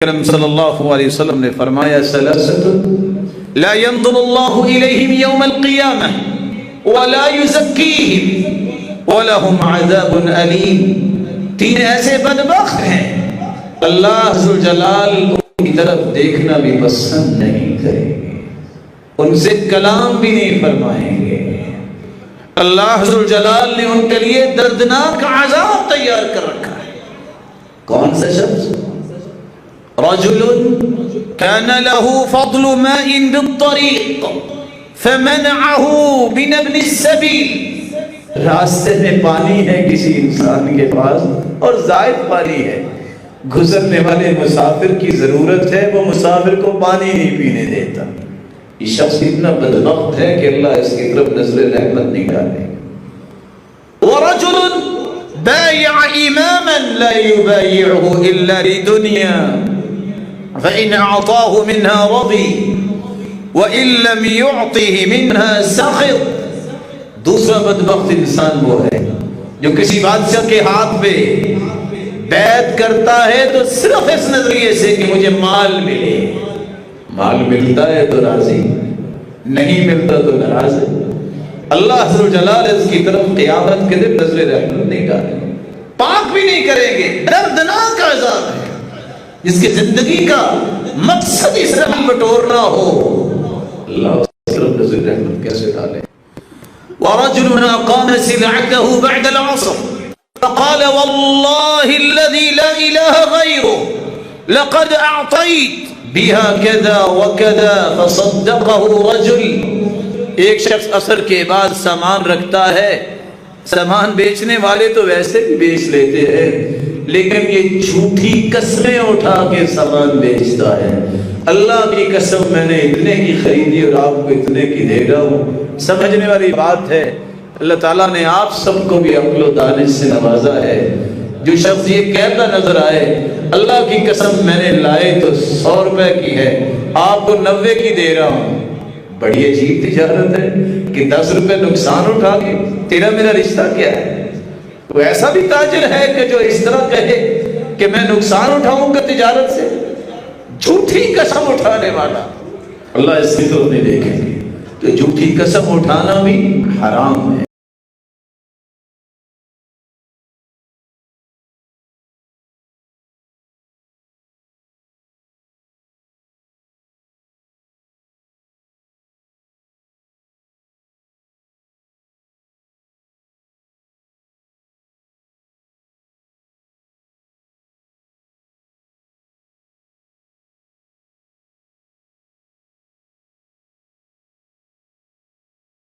کرم صلی اللہ علیہ وسلم نے فرمایا ثلاثۃ لا ينظر اللہ الیہم یوم القیامہ ولا یزکیہم ولہم عذاب علیم۔ تین ایسے بدبخت ہیں اللہ عز و جلال ان کی طرف دیکھنا بھی پسند نہیں کریں گے، ان سے کلام بھی نہیں فرمائیں گے۔ اللہ عز و جلال نے ان کے لیے دردناک عذاب تیار کر رکھا ہے۔ کون سا شخص؟ رجل كان له فضل ماء بالطريق فمنعه من ابن السبيل، راستے میں پانی ہے کسی انسان کے پاس اور زائد پانی ہے، گزرنے والے مسافر کی ضرورت ہے، وہ مسافر کو پانی نہیں پینے دیتا۔ یہ شخص اتنا بدبخت ہے کہ اللہ اس کی طرف نظر رحمت نہیں ڈالے۔ ورجل بايع اماما لا يبايعه الا لدنيا فإن أعطاه منها رضي وإن لم يعطه منها سخط۔ دوسرا بدبخت انسان وہ ہے جو کسی بادشاہ کے ہاتھ پہ بیعت کرتا ہے تو صرف اس نظریے سے کہ مجھے مال ملے، مال ملتا ہے تو راضی، نہیں ملتا تو ناراض ہے۔ اللہ عز و جلال اس کی طرف قیامت کے دن نظر رحمت نہیں ڈالیں گے، پاک بھی نہیں کریں گے۔ دردناک عذاب ہے جس کی زندگی کا مقصد اس رحم بٹورنا ہو، اللہ اس طرف نظر رحمت کیسے ڈالے۔ وَرَجُلٌ أَقَامَ سِلْعَتَهُ بَعْدَ الْعَصْرِ فَقَالَ وَاللَّهِ الَّذِي لَا إِلَهَ غَيْرُهُ لَقَدْ أَعْطَيْتُ بِهَا كَذَا وَكَذَا فَصَدَّقَهُ رَجُلٌ۔ ایک شخص عصر کے بعد سامان رکھتا ہے، سامان بیچنے والے تو ویسے بھی بیچ لیتے ہیں لیکن یہ جھوٹی قسمیں اٹھا کے سامان بیچتا ہے، اللہ کی قسم میں نے اتنے کی خریدی اور آپ کو اتنے کی دے رہا ہوں۔ سمجھنے والی بات ہے، اللہ تعالیٰ نے آپ سب کو بھی عقل و دانش سے نوازا ہے۔ جو شخص یہ کہتا نظر آئے اللہ کی قسم میں نے لائے تو 100 روپے کی ہے، آپ کو 90 کی دے رہا ہوں، بڑی عجیب تجارت ہے کہ 10 روپے نقصان اٹھا کے تیرا میرا رشتہ کیا ہے؟ وہ ایسا بھی تاجر ہے کہ جو اس طرح کہے کہ میں نقصان اٹھاؤں گا تجارت سے؟ جھوٹی قسم اٹھانے والا اللہ اس کی طرف نہیں دیکھیں گے، تو جھوٹی قسم اٹھانا بھی حرام ہے۔